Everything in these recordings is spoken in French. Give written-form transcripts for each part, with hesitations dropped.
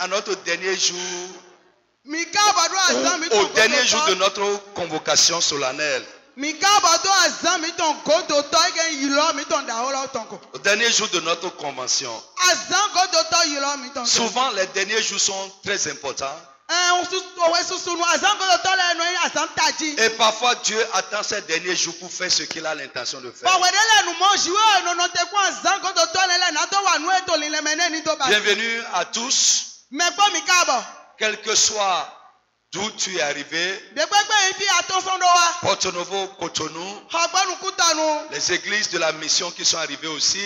à notre dernier jour, au dernier jour de notre convocation solennelle. Au dernier jour de notre convention. Souvent, les derniers jours sont très importants. Et parfois, Dieu attend ces derniers jours pour faire ce qu'il a l'intention de faire. Bienvenue à tous. Quel que soit d'où tu es arrivé, Porto Novo, Cotonou, les églises de la mission qui sont arrivées aussi,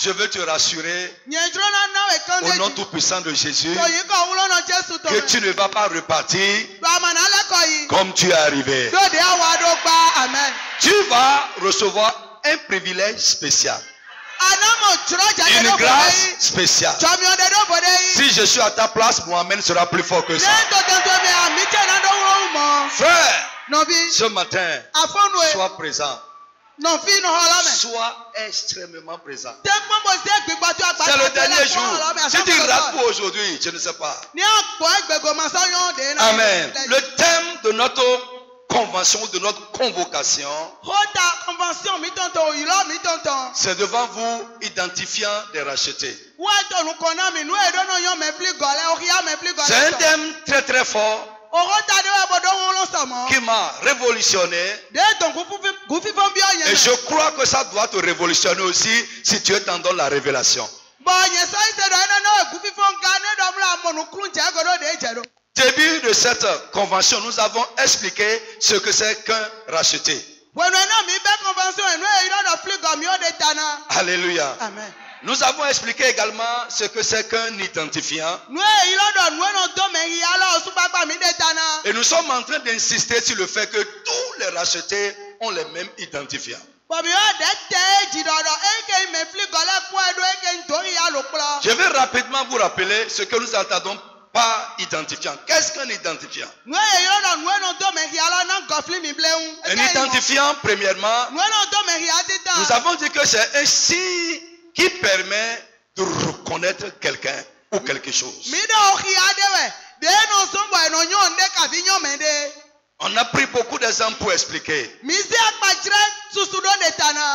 je veux te rassurer au nom tout-puissant de Jésus que tu ne vas pas repartir comme tu es arrivé. Tu vas recevoir un privilège spécial. Une grâce spéciale. Si je suis à ta place, Mohamed sera plus fort que ça. Frère, ce matin, sois présent. Sois extrêmement présent. C'est le dernier jour. Si tu rates pour aujourd'hui, je ne sais pas. Amen. Le thème de notre convention, de notre convocation, c'est devant vous, identifiant des rachetés. C'est un thème très très fort qui m'a révolutionné. Et je crois que ça doit te révolutionner aussi si tu es dans la révélation. Début de cette convention, nous avons expliqué ce que c'est qu'un racheté. Alléluia. Amen. Nous avons expliqué également ce que c'est qu'un identifiant. Et nous sommes en train d'insister sur le fait que tous les rachetés ont les mêmes identifiants. Je vais rapidement vous rappeler ce que nous entendons par identifiant. Qu'est-ce qu'un identifiant? Un identifiant, premièrement, nous avons dit que c'est un signe qui permet de reconnaître quelqu'un ou quelque chose. On a pris beaucoup d'exemples pour expliquer.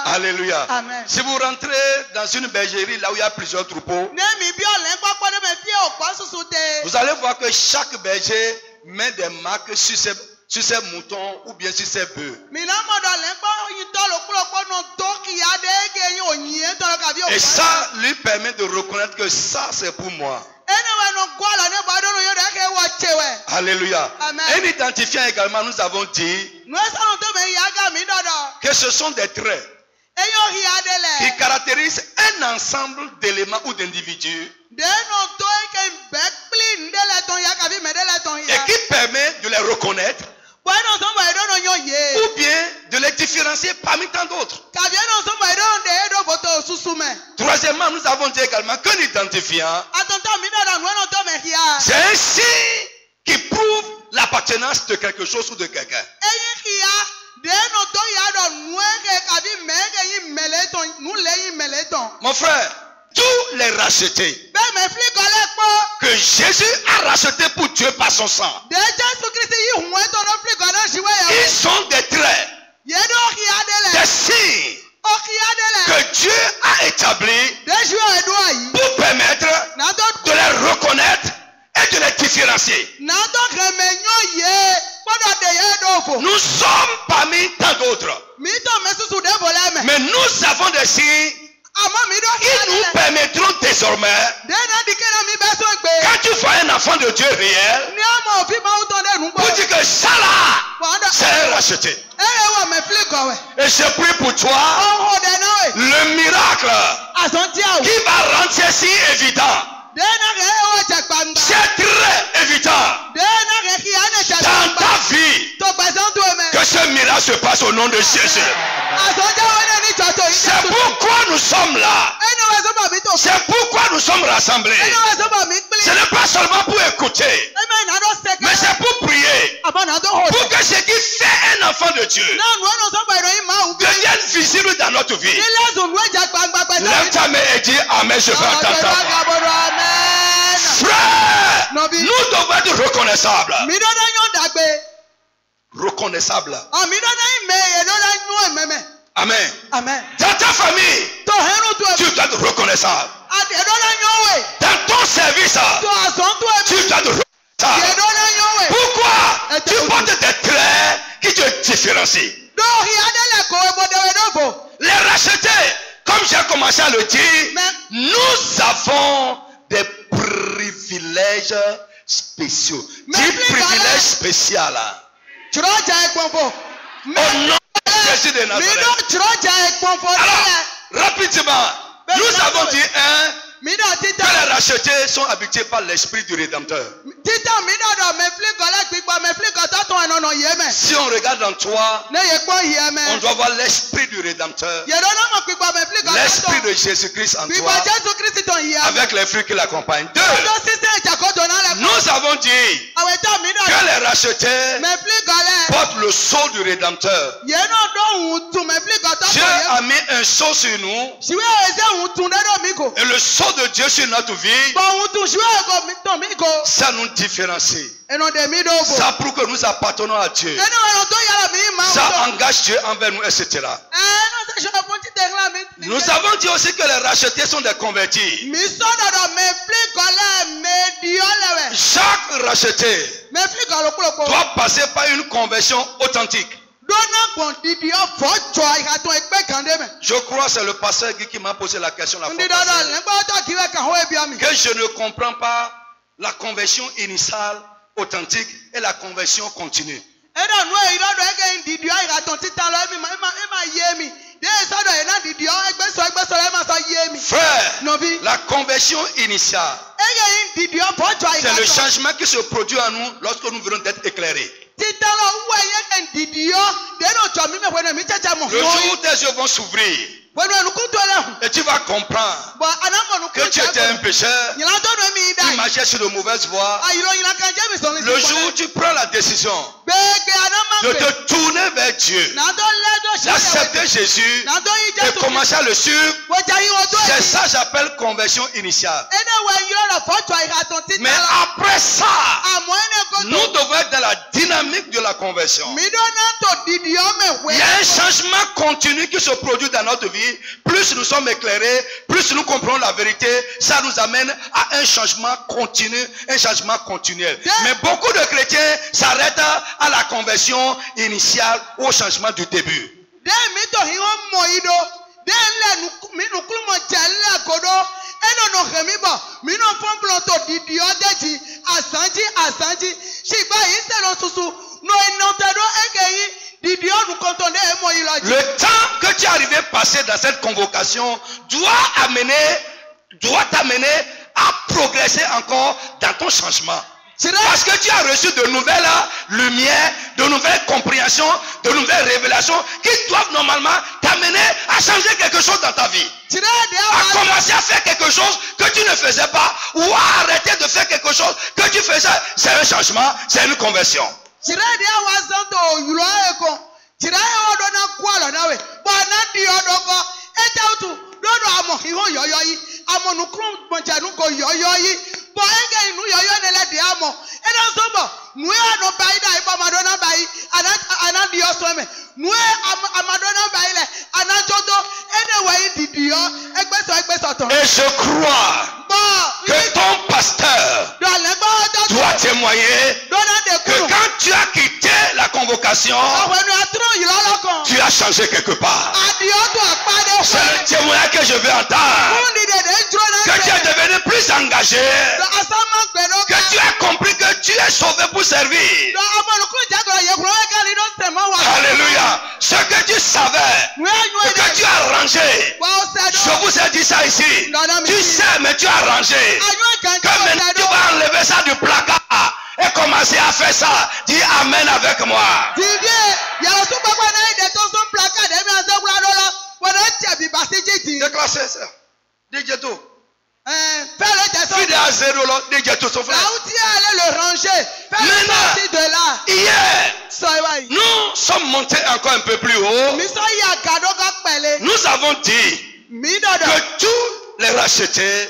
Alléluia. Amen. Si vous rentrez dans une bergerie là où il y a plusieurs troupeaux, vous allez voir que chaque berger met des marques sur ses moutons ou bien sur ses bœufs. Et ça lui permet de reconnaître que ça c'est pour moi. Alléluia. Amen. Un identifiant également, nous avons dit que ce sont des traits qui caractérisent un ensemble d'éléments ou d'individus et qui permet de les reconnaître ou bien de les différencier parmi tant d'autres. Troisièmement, nous avons dit également qu'un identifiant, c'est un signe qui prouve l'appartenance de quelque chose ou de quelqu'un. Mon frère, tous les rachetés que Jésus a rachetés pour Dieu par son sang, ils sont des traits, des signes que Dieu a établis pour permettre de les reconnaître et de les différencier. Nous sommes parmi tant d'autres, mais nous avons des signes qui nous permettront désormais, quand tu vois un enfant de Dieu réel, pour dire que ça là, c'est un racheté. Et je prie pour toi, le miracle qui va rendre ceci évident. C'est très évident dans ta vie que ce miracles se passent au nom de Jésus. C'est pourquoi nous sommes là. C'est pourquoi nous sommes rassemblés. Ce n'est pas seulement pour écouter, mais c'est pour prier. Pour que ce qui fait un enfant de Dieu devienne visible dans notre vie. Lève ta main et dis Amen, je vais entendre ta voix. Frère, nous devons être reconnaissables. Reconnaissable. Amen. Amen. Dans ta famille, tu dois être reconnaissable. Dans ton service, tu dois être reconnaissable. Pourquoi? Tu portes des traits qui te différencient. Les racheter, comme j'ai commencé à le dire, nous avons des privilèges spéciaux. Des privilèges spéciaux. Au nom de Jésus de Nazareth. Alors, rapidement, nous avons dit que les rachetés sont habités par l'esprit du Rédempteur. Si on regarde en toi, on doit voir l'esprit du Rédempteur, l'esprit de Jésus-Christ en toi, avec les fruits qui l'accompagnent. Deux, nous avons dit que les rachetés portent le sceau du Rédempteur. Dieu a mis un sceau sur nous, et le sceau de Dieu sur notre vie, ça nous différencie. Ça prouve que nous appartenons à Dieu. Ça engage Dieu envers nous, etc. Nous avons dit aussi que les rachetés sont des convertis. Chaque racheté doit passer par une conversion authentique. Je crois que c'est le pasteur Guy qui m'a posé la question la fois passée, que je ne comprends pas la conversion initiale authentique et la conversion continue. Frère, la conversion initiale, c'est le changement qui se produit en nous lorsque nous venons d'être éclairés. Le jour où tes yeux vont s'ouvrir et tu vas comprendre que tu étais un pécheur, tu marchais sur de mauvaises voies. Le jour où tu prends la décision de te tourner vers Dieu, d'accepter Jésus et commencer à le suivre, c'est ça que j'appelle conversion initiale. Mais après ça, nous devons être dans la dynamique de la conversion. Il y a un changement continu qui se produit dans notre vie. Plus nous sommes éclairés, plus nous comprenons la vérité, ça nous amène à un changement continu, un changement continuel. Mais beaucoup de chrétiens s'arrêtent à la conversion initiale, au changement du début. Le temps que tu es arrivé passer dans cette convocation doit t'amener à progresser encore dans ton changement. Parce que tu as reçu de nouvelles lumières, de nouvelles compréhensions, de nouvelles révélations qui doivent normalement t'amener à changer quelque chose dans ta vie. À commencer à faire quelque chose que tu ne faisais pas, ou à arrêter de faire quelque chose que tu faisais. C'est un changement, c'est une conversion. Et je crois que ton pasteur doit témoigner que quand tu as quitté la convocation, tu as changé quelque part. C'est le témoignage que je veux entendre. Que tu es devenu plus engagé. Que tu as compris que tu es sauvé pour servir. Alléluia. Ce que tu savais, ce que tu as rangé. Je vous ai dit ça ici. Tu sais, mais tu as rangé. Que maintenant tu vas enlever ça du placard. et commencez à faire ça. Dis Amen avec moi. Déclassez ça. DJ tout. Maintenant, hier, nous sommes montés encore un peu plus haut. Nous avons dit que tous les rachetés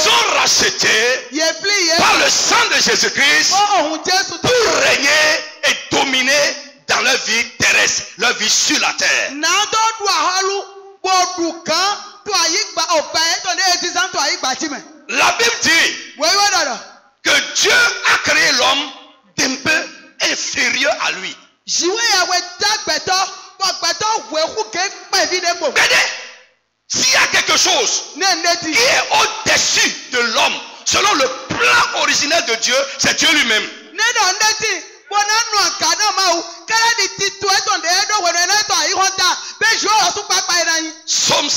sont rachetés par le sang de Jésus-Christ pour régner et dominer dans leur vie terrestre, leur vie sur la terre. La Bible dit que Dieu a créé l'homme d'un peu inférieur à lui. S'il y a quelque chose qui est au-dessus de l'homme, selon le plan originel de Dieu, c'est Dieu lui-même. Psaume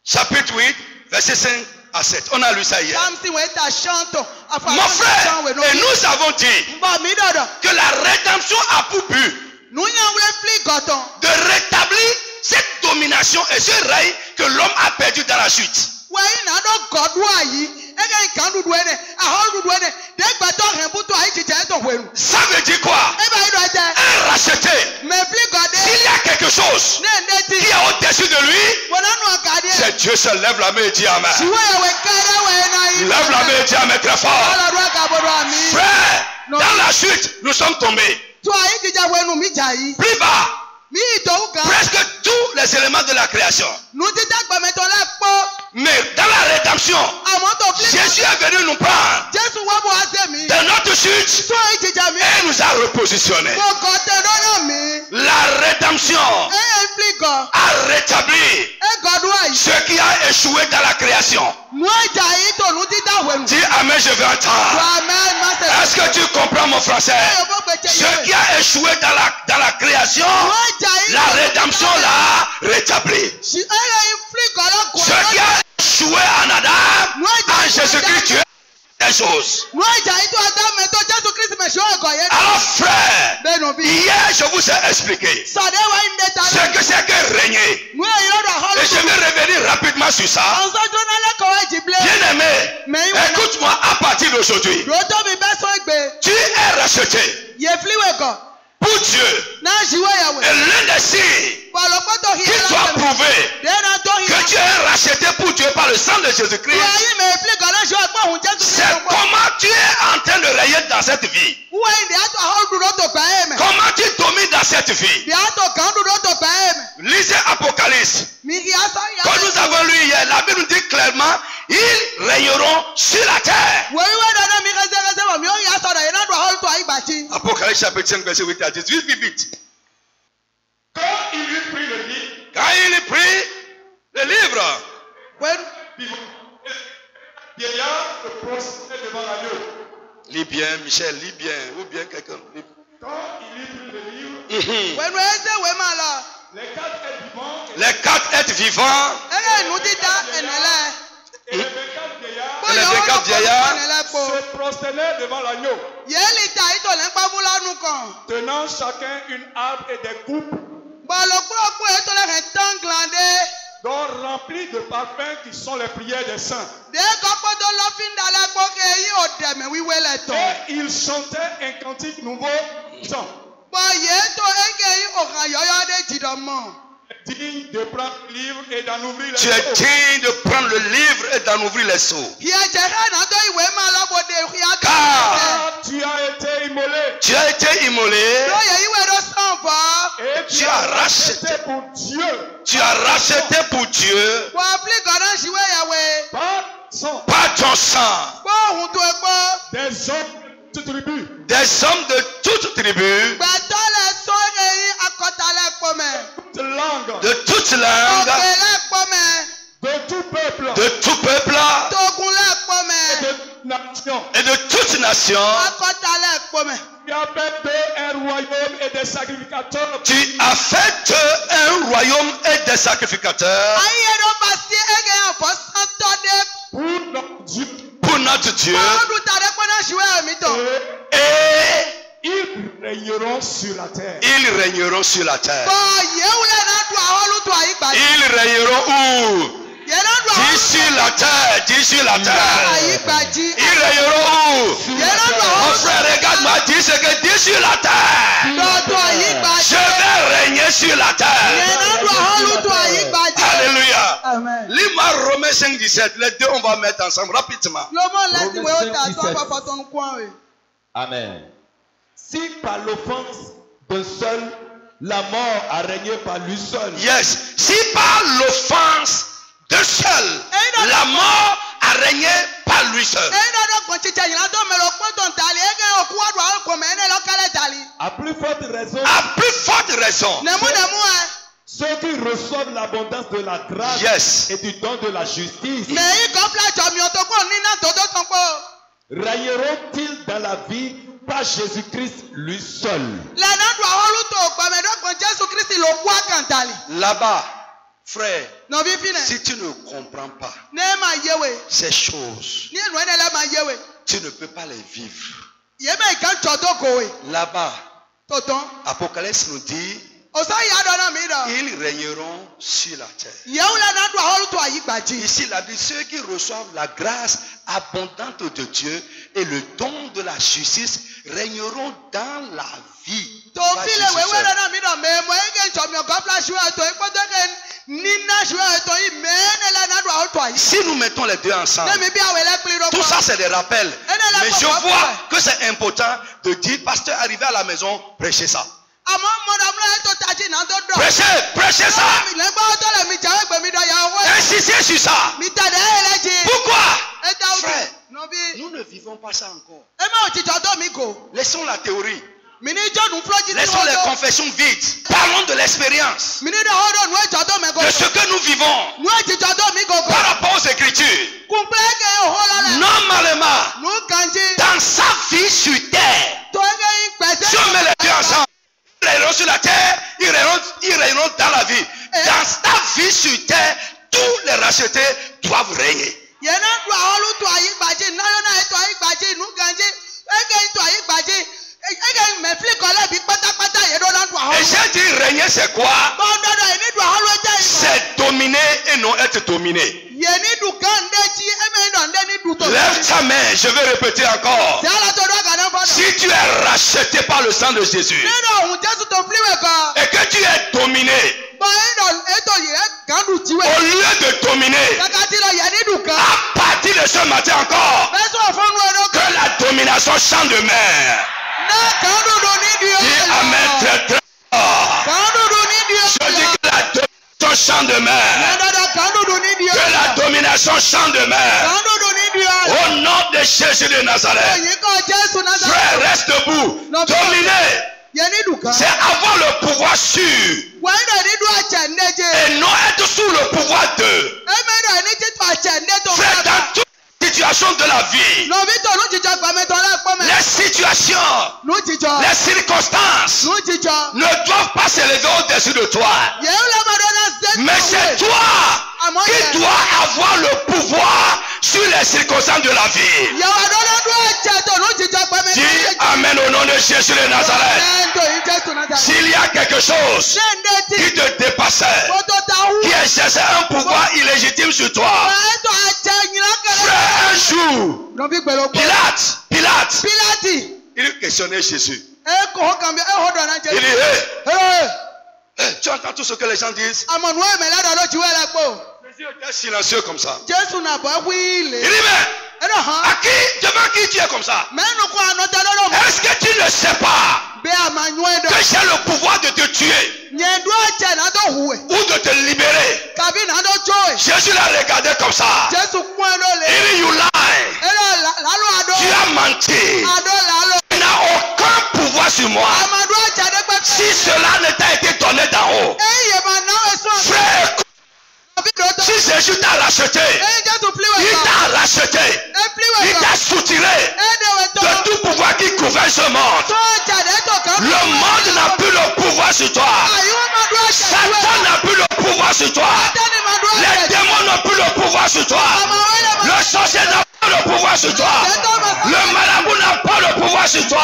chapitre 8, verset 5 à 7. On a lu ça hier. Mon frère, et nous avons dit que la rédemption a pour but de rétablir cette domination et ce règne que l'homme a perdu dans la chute. Ça veut dire quoi? Un racheté. S'il y a quelque chose qui est au-dessus de lui, c'est Dieu seul. Lève la main et dis Amen. Lève la main et dis Amen très fort. Frère, dans la chute, nous sommes tombés. Plus bas. Presque tous les éléments de la création. Mais dans la rédemption, Jésus est venu nous prendre de notre chute et nous a repositionné. La rédemption a rétabli ce qui a échoué dans la création. Dis Amen, je veux entendre. Est-ce que tu comprends mon français? Ce qui a échoué dans la création, la rédemption l'a rétabli. Ce qui a échoué en Adam, en Jésus-Christ, tu es des choses. Alors frère, hier je vous ai expliqué ce que c'est que régner. Et je vais revenir rapidement sur ça. Bien aimé, écoute-moi à partir d'aujourd'hui. Tu es racheté pour Dieu. Et l'un des signes qui doit prouver que tu es racheté pour Dieu par le sang de Jésus-Christ, c'est comment tu es en train de régner dans cette vie. Comment tu domines dans cette vie. Lisez Apocalypse. Quand nous avons lu hier, la Bible nous dit clairement, ils régneront sur la terre. Apocalypse chapitre 5 verset 8 à 10. Vite. Quand il eut pris le livre, vieillard se prosternait devant l'agneau. Lis bien, Michel, lis bien. Ou bien quelqu'un. Quand il eut pris le livre, les quatre êtres vivants et les 24 vieillards se prosternaient devant l'agneau, tenant chacun une harpe et des coupes dont remplis de parfums qui sont les prières des saints. Et ils chantaient un cantique nouveau, disant: digne de prendre le livre et d'en ouvrir les seaux. Tu es digne de prendre le livre et d'en ouvrir les seaux. Car tu as été immolé. Tu as été immolé. Et tu as racheté pour Dieu. Tu as racheté pour Dieu. Par ton sang. Des hommes de toute tribu. Des hommes de toute tribu. De toute langue. De tout peuple. De tout peuple. Et de toute nation. Tu as fait d'eux un royaume et des sacrificateurs. Tu as fait d'eux un royaume et des sacrificateurs. Pour notre Dieu. Et ils régneront sur la terre. Ils régneront sur la terre. Ils régneront où? Dis sur la terre, dis sur la terre. Ils régneront où? Mon frère, regarde-moi, dis ce que dis sur la terre. Je vais régner sur la terre. Alléluia. Lis-moi Romains 5, 17. Les deux, on va mettre ensemble rapidement. Amen. Si par l'offense d'un seul, la mort a régné par lui seul. Yes. Si par l'offense d'un seul, la mort a régné par lui seul. À plus forte raison. À plus forte raison. Ceux qui reçoivent l'abondance de la grâce et du don de la justice régneront-ils dans la vie par Jésus-Christ lui seul. Là-bas, frère, si tu ne comprends pas ces choses, tu ne peux pas les vivre. Là-bas, Apocalypse nous dit, ils régneront sur la terre. Ici, la Bible, ceux qui reçoivent la grâce abondante de Dieu et le don de la justice régneront dans la vie. Si nous mettons les deux ensemble, tout ça c'est des rappels. Mais je vois que c'est important de dire, pasteur, arrivé à la maison, prêchez ça. Prêchez ça. Insistez sur ça. Pourquoi? Frère, nous ne vivons pas ça encore. Laissons la théorie. Laissons les confessions vides. Parlons de l'expérience. De ce que nous vivons. Par rapport aux Écritures. Normalement, dans sa vie sur terre, si on met les deux ensemble, ils règneront sur la terre, ils règneront dans la vie. Dans ta vie sur terre, tous les rachetés doivent régner. Et j'ai dit régner c'est quoi? C'est dominer et non être dominé. Lève ta main, je vais répéter encore. Si tu es racheté par le sang de Jésus et que tu es dominé, au lieu de dominer, à partir de ce matin encore, que la domination chante de mer. Dis amen très très fort. Je dis que la domination chante de mer. Que la domination chante de mer. Au nom de Jésus de Nazareth. Frère, reste debout. Dominer, c'est avoir le pouvoir sur. Et non être sous le pouvoir d'eux. Frère, dans toute situation de la vie, les situations, les circonstances ne doivent pas s'élever au-dessus de toi. Mais c'est toi qui dois avoir le pouvoir sur les circonstances de la vie. Dis amen au nom de Jésus de Nazareth. S'il y a quelque chose qui te dépassait, qui exerçait un pouvoir illégitime sur toi, frère, un jour, Pilate, il questionnait Jésus. Il dit, tu entends tout ce que les gens disent? Jésus était silencieux comme ça. Il dit, mais devant qui tu es comme ça? Est-ce que tu ne sais pas que j'ai le pouvoir de te tuer ou de te libérer? Jésus l'a regardé comme ça. Il dit, you lie. Tu as menti. Tu n'as aucun pouvoir sur moi. Si cela ne t'a été donné d'en haut, frère, si Jésus t'a racheté, il t'a racheté, il t'a soutiré de tout pouvoir qui gouverne ce monde. Le monde n'a plus le pouvoir sur toi. Satan n'a plus le pouvoir pouvoir sur toi. Les démons n'ont plus le pouvoir sur toi. Le sorcier n'a pas le pouvoir sur toi. Le marabout n'a pas le pouvoir sur toi.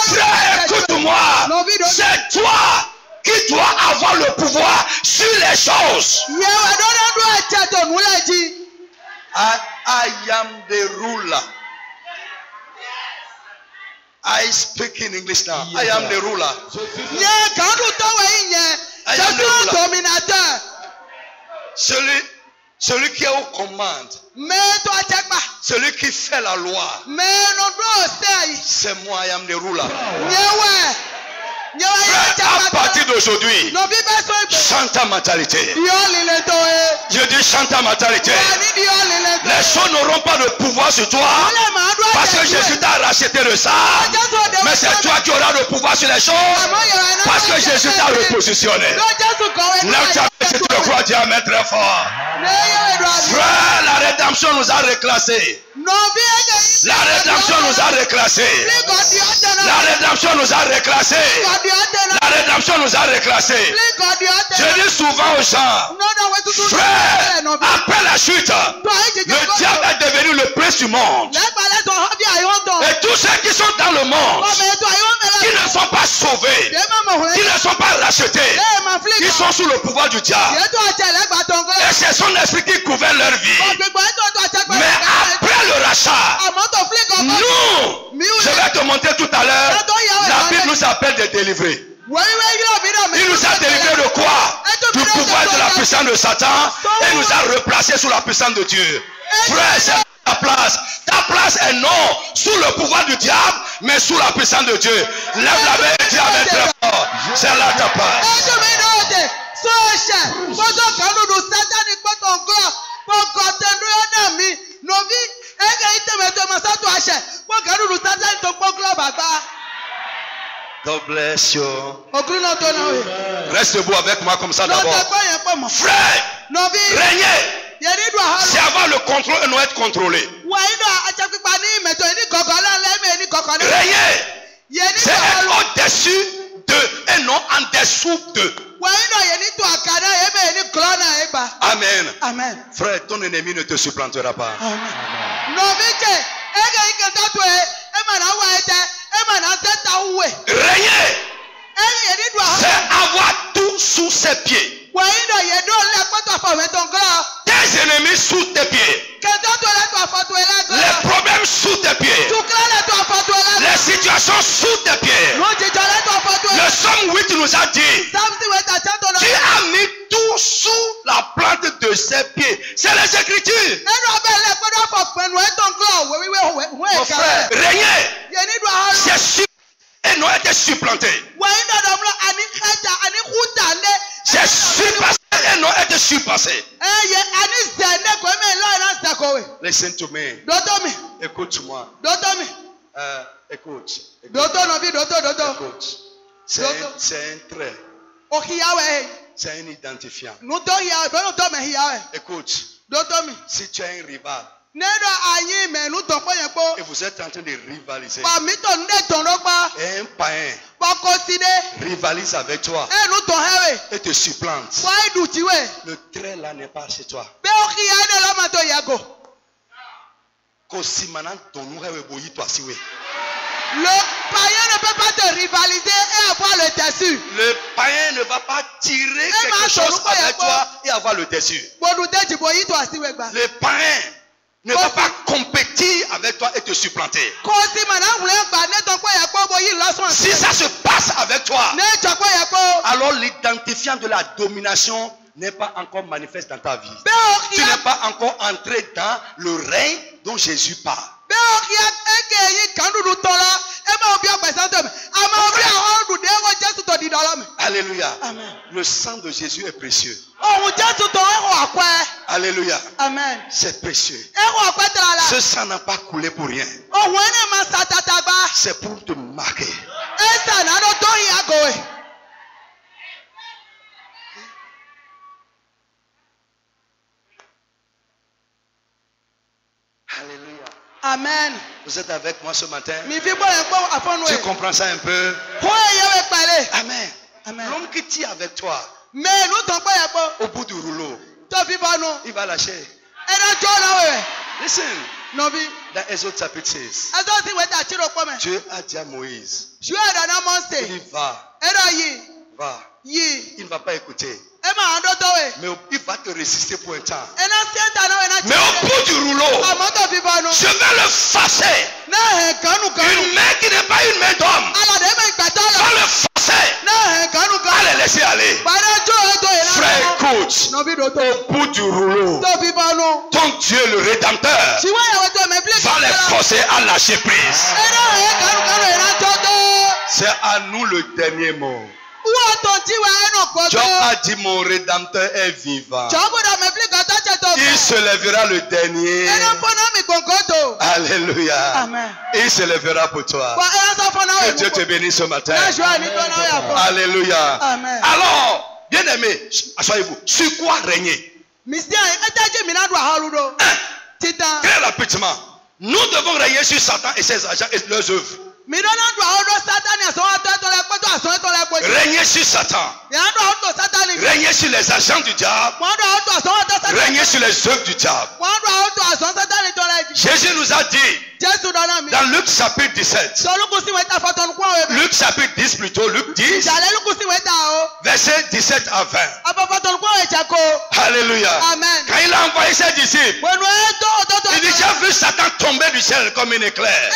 Frère, écoute-moi. C'est toi qui dois avoir le pouvoir sur les choses. I am the ruler. I speak in English now. I am the ruler. I am the ruler. Celui qui est aux commandes. Celui qui fait la loi. C'est moi, I am the ruler. À partir d'aujourd'hui, chante ta mentalité. Je dis chante ta mentalité. Les choses n'auront pas de pouvoir sur toi parce que Jésus t'a racheté de ça. Mais c'est toi qui auras le pouvoir sur les choses parce que Jésus t'a repositionné. Si tu le crois, dis amen très fort. Frère, la rédemption nous a reclassés. La rédemption nous a reclassés. La rédemption nous a reclassés. La rédemption nous a reclassés. Je dis souvent aux gens, frère, après la chute, le diable est devenu le prince du monde. Et tous ceux qui sont dans le monde, qui ne sont pas sauvés, qui ne sont pas rachetés, ils sont sous le pouvoir du diable. Et c'est son esprit qui gouverne leur vie. Mais après le rachat, nous, je vais te montrer tout à l'heure, la Bible nous appelle de délivrer. Il nous a délivrés de quoi? Du pouvoir de la puissance de Satan et nous a replacés sous la puissance de Dieu. Frère, c'est ta place. Ta place est non sous le pouvoir du diable, mais sous la puissance de Dieu. Lève la main et dis amen très fort. C'est là ta place. God bless you. Reste debout avec moi comme ça d'abord. Frère, régner, c'est avoir le contrôle et non être contrôlé. Régner, c'est être au-dessus de et non en dessous de. Amen. Amen. Frère, ton ennemi ne te supplantera pas. Amen. Régner, c'est avoir tout sous ses pieds. Tes ennemis sous tes pieds. Les problèmes sous tes pieds. Les situations sous tes pieds. Le Somme 8 nous a dit, tu as mis tout sous la plante de ses pieds. C'est les Écritures. Mon frère, régner, c'est et non être supplanté. C'est surpassé et non être surpassé. Listen to me. Écoute-moi. Écoute. C'est un trait. C'est un identifiant. Écoute. Si tu as un rival et vous êtes en train de rivaliser, et un païen rivalise avec toi et te supplante, le trait là n'est pas chez toi. Le païen ne peut pas te rivaliser et avoir le dessus. Le païen ne va pas tirer quelque chose avec toi et avoir le dessus. Le païen ne va pas compétir avec toi et te supplanter. Si ça se passe avec toi, alors l'identifiant de la domination n'est pas encore manifeste dans ta vie. Tu n'es pas encore entré dans le règne dont Jésus parle. Alléluia. Amen. Le sang de Jésus est précieux. Alléluia. Amen. C'est précieux. Ce sang n'a pas coulé pour rien. C'est pour te marquer. Alléluia. Amen. Vous êtes avec moi ce matin? Tu comprends ça un peu? Amen. L'homme qui tient avec toi Mais nous t'en pas. Au bout du rouleau, il va lâcher. Listen. Dans Exode chapitre 6, Dieu a dit à Moïse, il dit va. Il ne va pas écouter. Mais il va te résister pour un temps. Mais au bout du rouleau, je vais le fâcher. Une main qui n'est pas une main d'homme va le fâcher. Allez, laissez aller. Frère, écoute. Au bout du rouleau, ton Dieu, le Rédempteur, va les forcer à lâcher prise. C'est à nous le dernier mot. Job a dit mon Rédempteur est vivant. Il se lèvera le dernier. Alléluia. Amen. Il se lèvera pour toi. Que Dieu te bénisse ce matin. Alléluia. Amen. Alors, bien aimé, asseyez-vous. Sur quoi régner? Très rapidement, nous devons régner sur Satan et ses agents et leurs œuvres. Régner sur Satan. Régner sur les agents du diable. Régner sur les œuvres du diable. Jésus nous a dit dans Luc chapitre 17. Luc chapitre 10 plutôt. Luc 10. Verset 17 à 20. Alléluia. Amen. Quand il a envoyé ses disciples, il dit j'ai vu Satan tomber du ciel comme une éclair.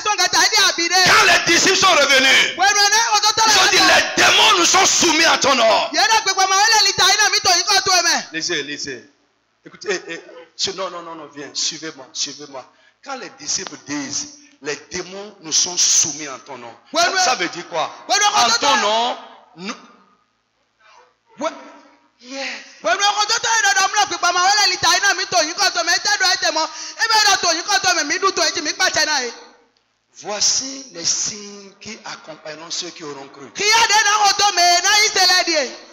Quand les disciples sont revenus, ils ont dit les démons nous sont soumis à ton nom. Lisez. Écoutez, non, viens, suivez-moi. Quand les disciples disent les démons nous sont soumis en ton nom, ça veut dire quoi? En ton nom, nous. Voici les signes qui accompagneront ceux qui auront cru.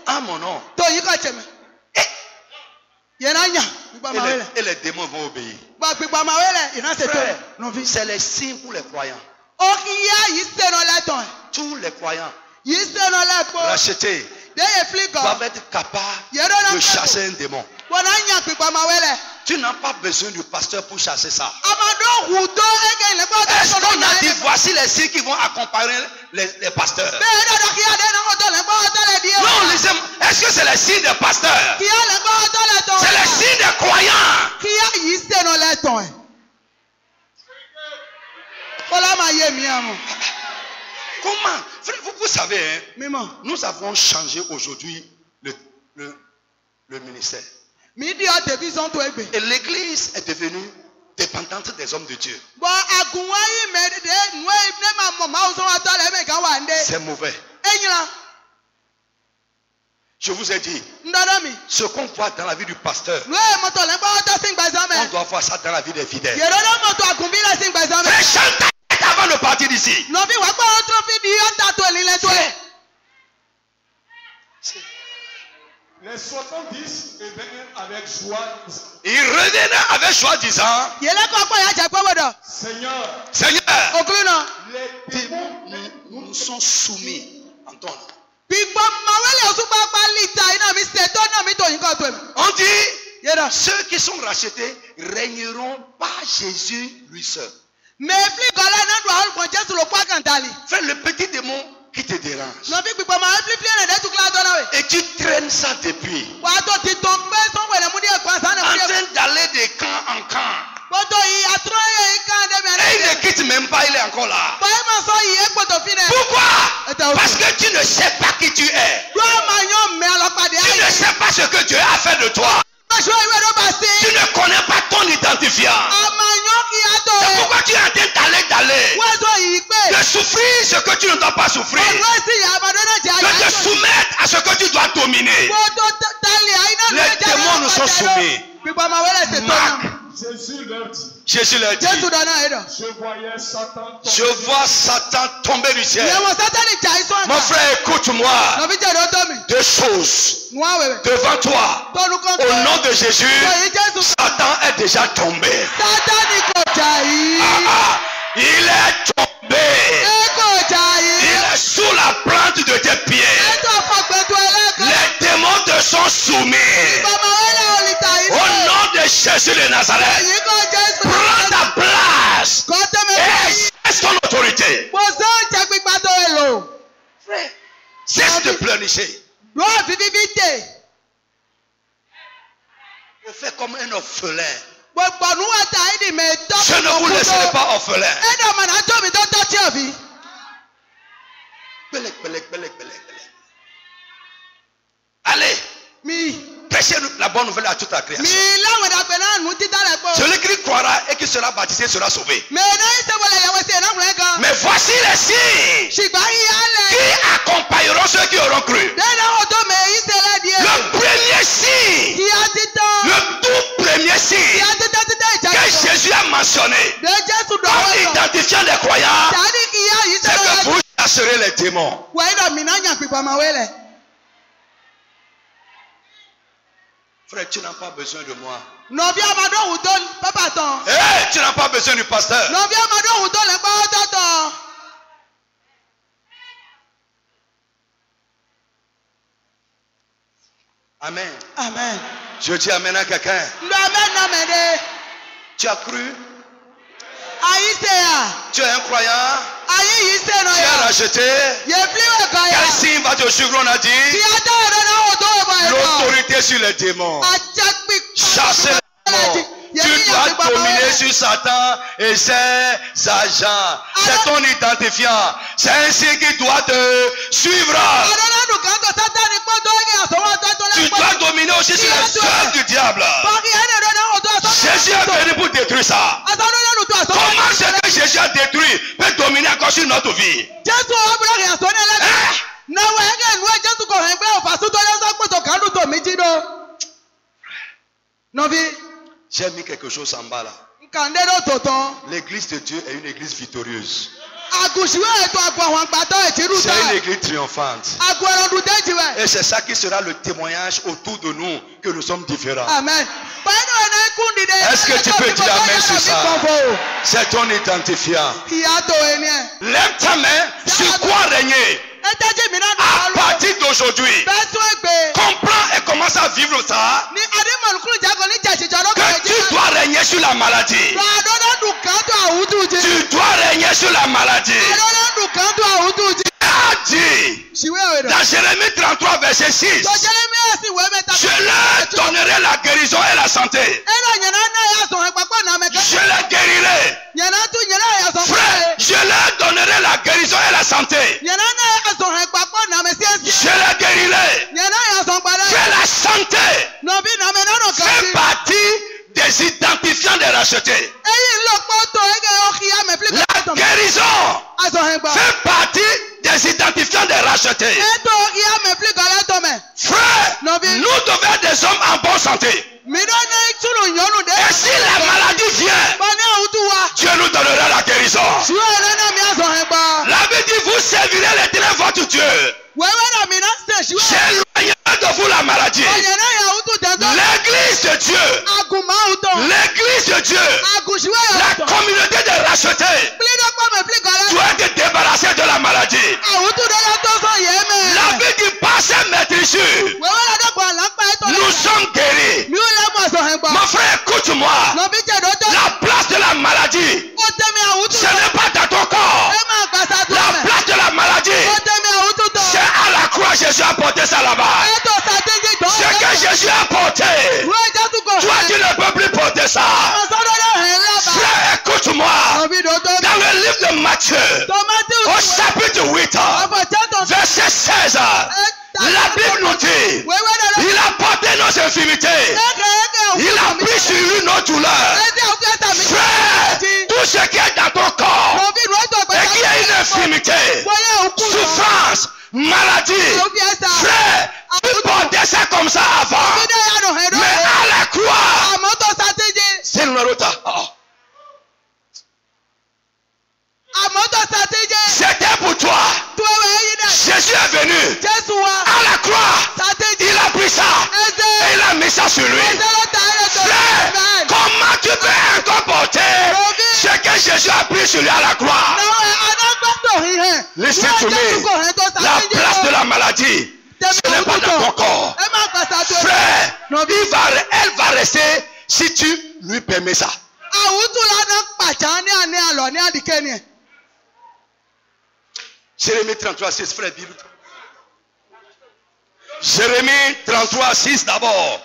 À mon nom. Et les démons vont obéir. C'est les signes pour les croyants. Tous les croyants rachetés doivent être capables de chasser un démon. Tu n'as pas besoin du pasteur pour chasser ça. Est-ce qu'on a dit voici les signes qui vont accompagner les pasteurs? Non, est-ce que c'est les signes des pasteurs? C'est les signes des croyants. Comment? Vous savez, hein, nous avons changé aujourd'hui le ministère. Et l'église est devenue dépendante des hommes de Dieu. C'est mauvais. Je vous ai dit, ce qu'on voit dans la vie du pasteur, on doit voir ça dans la vie des fidèles. Frère, chante avant de partir d'ici. Les 70 revenaient avec joie. Ils revenaient avec joie disant Seigneur, les démons nous sont soumis en ton nom. On dit ceux qui sont rachetés régneront par Jésus lui seul. Fais le petit démon qui te dérange. Et tu traînes ça depuis. En train d'aller de camp en camp. Et il ne quitte même pas, il est encore là. Pourquoi? Parce que tu ne sais pas qui tu es. Tu ne sais pas ce que Dieu a fait de toi. Tu ne connais pas ton identifiant. C'est pourquoi tu es en train d'aller. De souffrir ce que tu ne dois pas souffrir. De te soumettre à ce que tu dois dominer. Les démons nous sont soumis. Marc. Jésus leur dit. Je vois Satan tomber du ciel. Mon frère, écoute-moi. Deux choses devant toi. Au nom de Jésus, Satan est déjà tombé. Il est tombé. Il est sous la plante de tes pieds. Au nom de Jésus de Nazareth, prends ta place et exerce ton autorité. Cesse de pleurnicher. Je fais comme un orphelin. Je ne vous laisserai pas orphelin. Allez, prêchez la bonne nouvelle à toute la création. Celui qui croira et qui sera baptisé sera sauvé. Mais voici les signes qui accompagneront ceux qui auront cru. Le premier signe, le tout premier signe que Jésus a mentionné comme identifiant les croyants, c'est que vous chasserez les démons. Frère, tu n'as pas besoin de moi. Hey, tu n'as pas besoin du pasteur. Amen. Amen. Je dis amen à quelqu'un. Tu as cru? Tu es un croyant? Tu es racheté? Quel signe va te suivre? On a dit l'autorité sur les démons. Chasser les démons. Tu dois dominer sur Satan et ses agents. C'est ton identifiant. C'est ainsi qu'il doit te suivre. Tu dois dominer aussi sur les œuvres du diable. Jésus est venu pour détruire ça. Comment ce que Jésus a détruit peut dominer encore sur notre vie? J'ai mis quelque chose en bas là. L'église de Dieu est une église victorieuse. C'est une église triomphante. Et c'est ça qui sera le témoignage autour de nous que nous sommes différents. Amen. Est-ce que tu peux dire amen sur ça? C'est ton identifiant. Lève ta main sur quoi régner. À partir d'aujourd'hui, comprends et commence à vivre ça. Que tu dois régner sur la maladie. Tu dois régner sur la maladie. Dans Jérémie 33 verset 6, je leur donnerai la guérison et la santé. Je les guérirai. Frère, je leur donnerai la guérison et la santé. Je les guérirai. Fais la santé. Fais partie des identifiants des rachetés. La guérison fait partie des identifiants des rachetés. Frère, nous devons être des hommes en bonne santé. Et si la maladie vient, Dieu nous donnera la guérison. La Bible dit, vous servirez l'Éternel votre Dieu. J'éloignerai de vous la maladie. L'église de Dieu, l'église de Dieu, la communauté des rachetés doit être débarrassée de la maladie. La Bible dit, par ses maîtrisures, nous sommes guéris. Mon frère, écoute-moi. La place de la maladie, ce n'est pas dans ton corps. La place de la maladie, c'est à la croix. Jésus a porté ça là-bas. Ce que Jésus a porté, toi tu ne peux plus porter ça. Frère, écoute-moi. Dans le livre de Matthieu, au chapitre 8, verset 16, la Bible nous dit, il a porté nos infirmités, il a pris sur lui nos douleurs. Frère, tout ce qui est dans ton corps et qui est une infirmité, souffrance, maladie, frère, tu portais ça comme ça avant, mais à la croix, c'est le rota. C'était pour toi. Jésus est venu à la croix. Il a pris ça et il a mis ça sur lui. Frère, comment tu peux encore porter ce que Jésus a pris sur lui à la croix? Listen to me. La place de la maladie, Ce n'est pas dans ton corps. Frère, elle va rester si tu lui permets ça. Jérémie 33, 6, frère, Bible. Jérémie 33, 6 d'abord.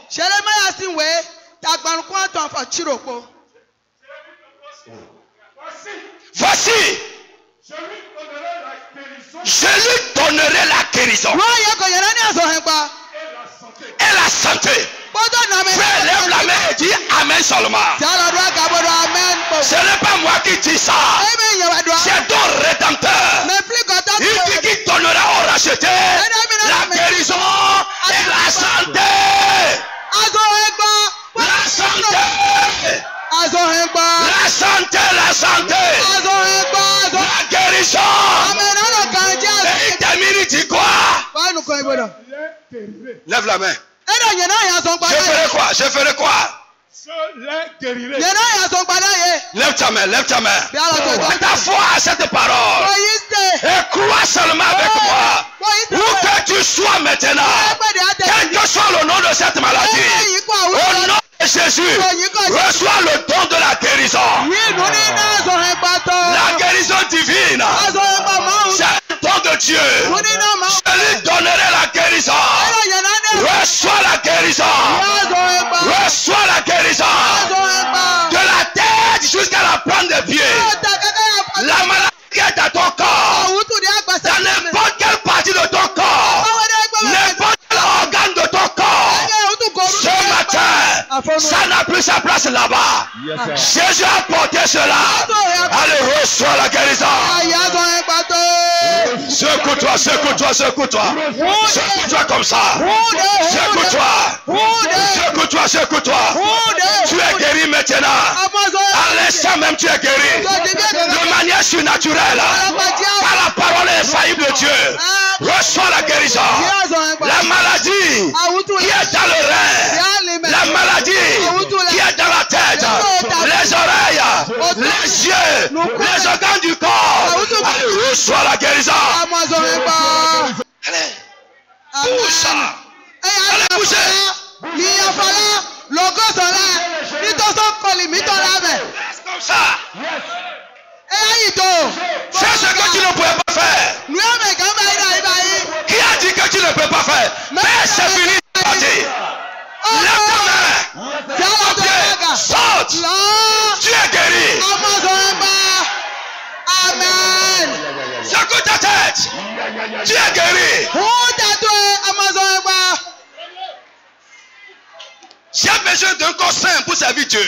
Voici, je lui donnerai la guérison et la santé. Frère, lève la main et dis Amen seulement. Ce n'est pas moi qui dis ça. C'est ton rédempteur. Il dit qu'il donnera au racheté la guérison et la santé. La santé. La santé, la santé. La guérison. Et il termine, il dit quoi? Lève la main. Je ferai quoi? Je ferai quoi? Lève ta main, lève ta main. Mets ta foi à cette parole. Et crois seulement avec moi. Où que tu sois maintenant, quel que soit le nom de cette maladie, au nom de Jésus, reçois le don de la guérison. La guérison divine, c'est un don de Dieu. Je lui donnerai la guérison. Reçois la guérison. Reçois la guérison. De la tête jusqu'à la pointe des pieds. La maladie est dans ton corps. Dans n'importe quelle partie de ton corps. N'importe quel organe de ton corps. Ce matin, ça n'a plus sa place là-bas. Jésus a porté cela. Allez, reçois la guérison. Secoue-toi, secoue-toi, secoue-toi. Secoue-toi comme ça. Secoue-toi. Secoue-toi, secoue-toi. Tu es guéri maintenant. À l'instant même, tu es guéri. De manière surnaturelle. Par la parole infaillible de Dieu. Reçois la guérison. La maladie qui est dans le rein. La maladie qui est dans la tête. Les oreilles. Les yeux. Les organes du corps. Allez, reçois la guérison. Allez. Bouge ça. Allez, bougez. Reste comme ça. Fais ce que tu ne pouvais pas faire. Qui a dit que tu ne peux pas faire? Mais c'est fini. Lève ta main. Ok. Saute. Tu es guéri. Amen. Secoue ta tête. Tu es guéri. J'ai besoin d'un corps sain pour servir Dieu.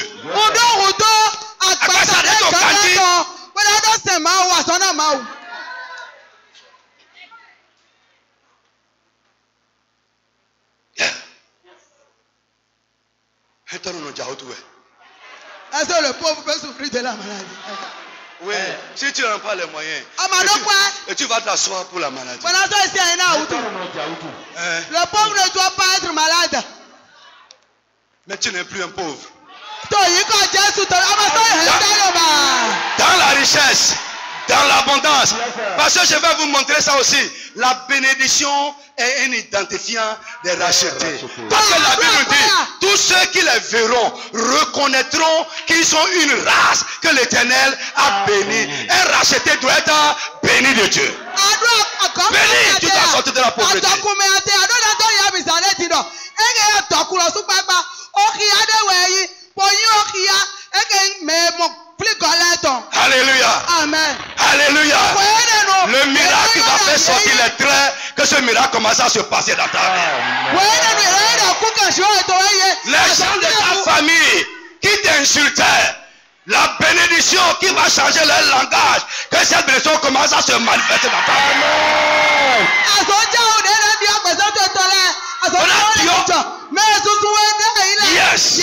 Est-ce que le pauvre peut souffrir de la maladie? Oui, si tu n'as pas les moyens, et tu vas t'asseoir pour la maladie. Le pauvre ne doit pas être malade. Mais tu n'es plus un pauvre. Dans la richesse, dans l'abondance. Parce que je vais vous montrer ça aussi. La bénédiction est un identifiant des rachetés. Parce que la Bible dit, tous ceux qui les verront reconnaîtront qu'ils sont une race que l'Éternel a bénie. Un racheté doit être béni de Dieu. Béni, tu dois sortir de la pauvreté. Alléluia. Amen. Alléluia. Le miracle va faire sortir les traits. Que ce miracle commence à se passer dans ta vie. Les gens de ta famille qui t'insultaient, la bénédiction qui va changer leur langage, que cette bénédiction commence à se manifester dans ta vie. Yes.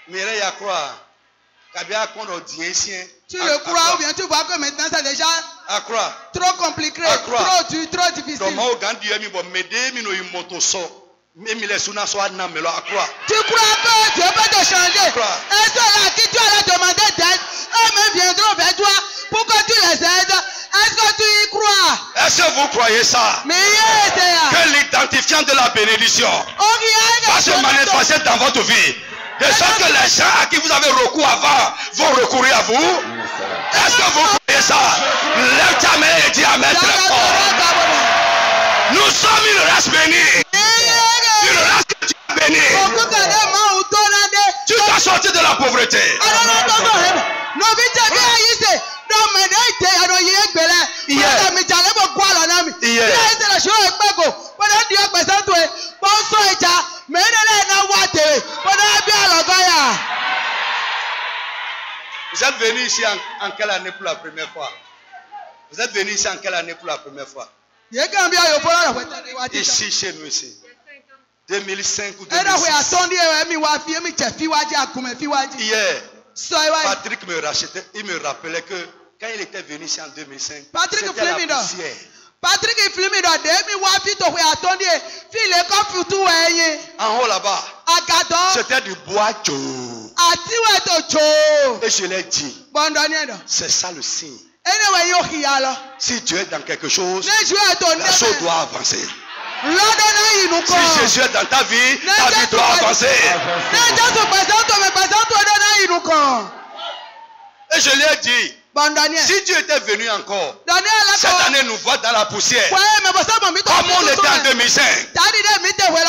Mireille à croire. Tu le crois ou bien tu vois que maintenant c'est déjà trop compliqué, trop difficile. Tu crois que Dieu peut te changer? Est-ce que là qui tu allais demander d'aide, eux-mêmes viendront vers toi pour que tu les aides? Est-ce que tu y crois? Est-ce que vous croyez ça? Que l'identifiant de la bénédiction va se manifester dans votre vie. De sorte que les gens à qui vous avez recours avant vont recourir à vous. Est-ce que vous croyez ça? Lève ta main et dis amen très fort. Nous sommes une race bénie. Une race que tu as bénie. Tu dois sortir de la pauvreté. Vous êtes venu ici en quelle année pour la première fois? Vous êtes venu ici en quelle année pour la première fois? Ici, chez nous, ici. 2005 ou 2006. Hier, Patrick me rachetait, il me rappelait que quand il était venu ici en 2005, c'était la poussière. Patrick En haut là-bas, c'était du bois chaud. Et je l'ai dit, c'est ça le signe. Si Dieu est dans quelque chose, la chose doit avancer. Si Jésus est dans ta vie doit avancer. Et je lui ai dit, si Dieu était venu encore, cette année nous voit dans la poussière, comme on était en 2005,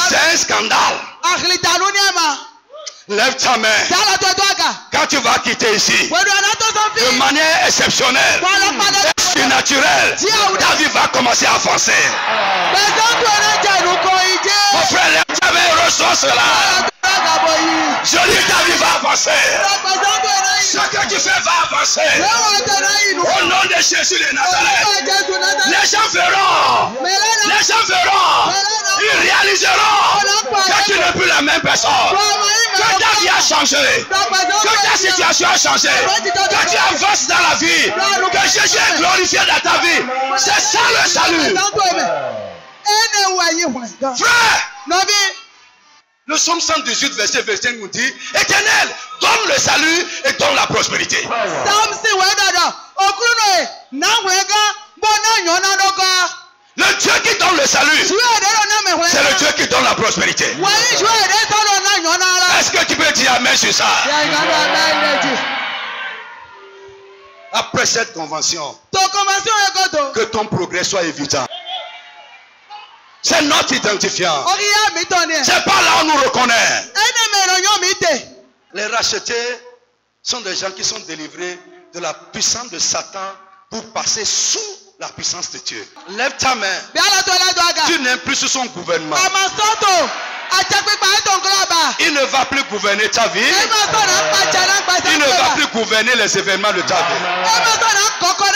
c'est un scandale. Lève ta main. Quand tu vas quitter ici, de manière exceptionnelle et naturelle, ta vie va commencer à avancer. Mon frère, lève ta main et reçois cela. Je dis ta vie va avancer. Ce que tu fais va avancer. Au nom de Jésus de Nazareth. Les gens verront. Les gens verront. Ils réaliseront que tu n'es plus la même personne. Que ta vie a changé. Que ta situation a changé. Que tu avances dans la vie. Que Jésus est glorifié dans ta vie. C'est ça le salut. Frère, le psaume 118 verset 25 nous dit, Éternel, donne le salut et donne la prospérité. Le Dieu qui donne le salut, c'est le Dieu qui donne la prospérité. Est-ce que tu peux dire amen sur ça? Après cette convention, que ton progrès soit évident. C'est notre identifiant. C'est pas là où on nous reconnaît. Les rachetés sont des gens qui sont délivrés de la puissance de Satan pour passer sous la puissance de Dieu. Lève ta main. Tu n'es plus sous son gouvernement. Il ne va plus gouverner ta vie. Il ne va plus gouverner les événements de ta vie.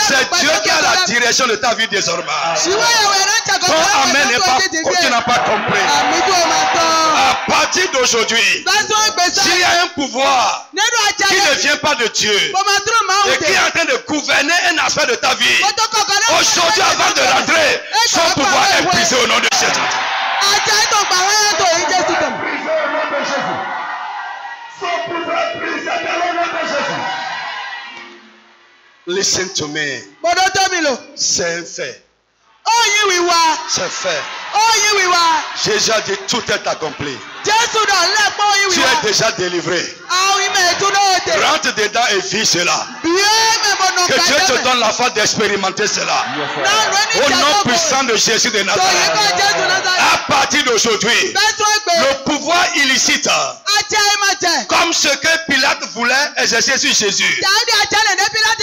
C'est Dieu qui a la direction de ta vie désormais. Ton amen n'est pas, tu n'as pas compris. À partir d'aujourd'hui, s'il y a un pouvoir qui ne vient pas de Dieu et qui est en train de gouverner un aspect de ta vie, aujourd'hui avant de rentrer, son pouvoir est brisé au nom de Jésus. Listen to me. C'est un fait. C'est fait. Jésus a dit tout est accompli. Tu es déjà délivré. Rentre dedans et vis cela. Que Dieu te donne la foi d'expérimenter cela. Au nom puissant de Jésus de Nazareth. À partir d'aujourd'hui, le pouvoir illicite, comme ce que Pilate voulait exercer sur Jésus,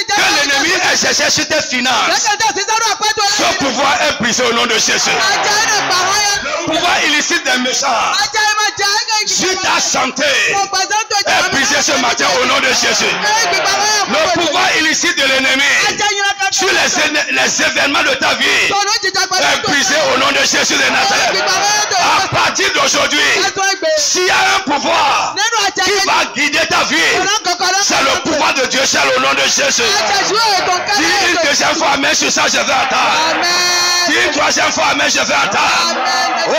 que l'ennemi exerçait sur tes finances, ce pouvoir est brisé au nom de Jésus. Le pouvoir illicite des méchants sur ta santé est brisé ce matin au nom de Jésus. Le pouvoir illicite de l'ennemi sur les événements de ta vie est brisé au nom de Jésus de Nazareth. À partir d'aujourd'hui, s'il y a un pouvoir qui va guider ta vie, c'est le pouvoir de de Dieu, c'est le nom de Jésus. Dis une deuxième fois, amen, sur ça, je vais attendre. Dis une troisième fois, amen, je vais attendre.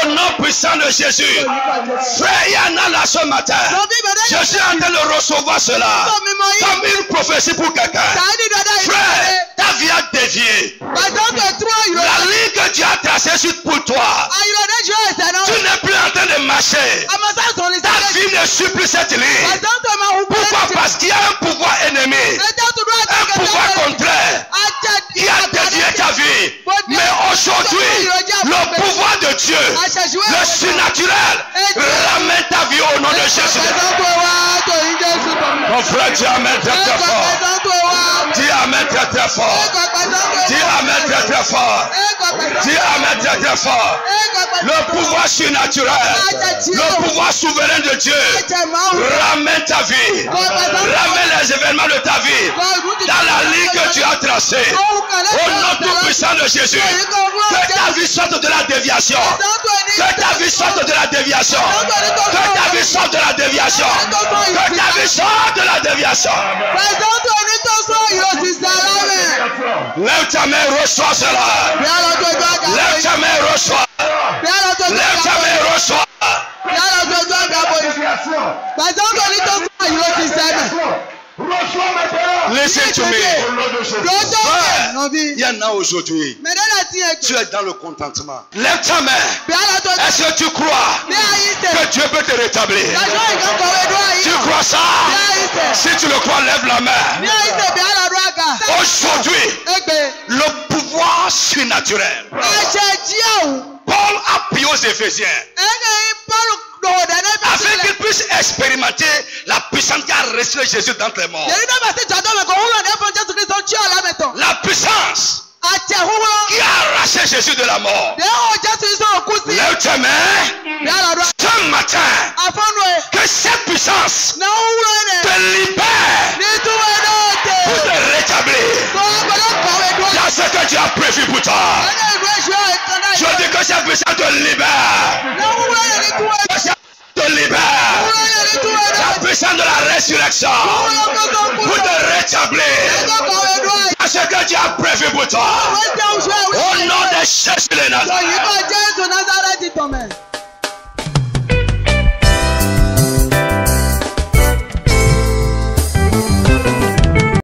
Au nom puissant de Jésus. Frère Yana, là, ce matin, je suis en train de recevoir cela comme une prophétie pour quelqu'un. Frère, ta vie a dévié. La ligne que tu as tracée pour toi, tu n'es plus en train de marcher. Ta vie ne suit plus cette ligne. Pourquoi? Parce qu'il y a un pouvoir ennemi, un pouvoir contraire qui a dévié ta vie. Mais aujourd'hui, le pouvoir de Dieu, le surnaturel, ramène ta vie au nom de Jésus. Mon frère, dis amen très très fort. Dis amen très très fort. Dis amen très très fort. Dis amen très très fort. Le pouvoir surnaturel, le pouvoir souverain de Dieu, ramène ta vie. Ramène les événements de ta vie dans la ligne que tu as tracée. Au nom tout puissant de Jésus. Que ta vie sorte de la déviation. Que ta vie sorte de la déviation. Que ta vie sorte de la déviation. Que ta vie sorte de la déviation. Lève ta main, reçois cela. Lève ta main, reçois. Lève ta main, reçois. Listen to me. Il y en a aujourd'hui. Tu es dans le contentement. Lève ta main. Est-ce que tu crois que Dieu peut te rétablir? Tu crois ça? Si tu le crois, lève la main. Aujourd'hui, le pouvoir surnaturel. Paul a prié aux Éphésiens afin qu'ils puissent expérimenter la puissance qui a ressuscité Jésus d'entre les morts. La puissance qui a arraché Jésus de la mort. Lève tes mains ce matin. Que cette puissance te libère pour te rétablir dans ce que Dieu a prévu pour toi. Je dis que cette puissance te libère. Te libère. La puissance de la résurrection pour te rétablir à ce que Dieu a prévu pour toi. Au nom de Jésus de Nazareth.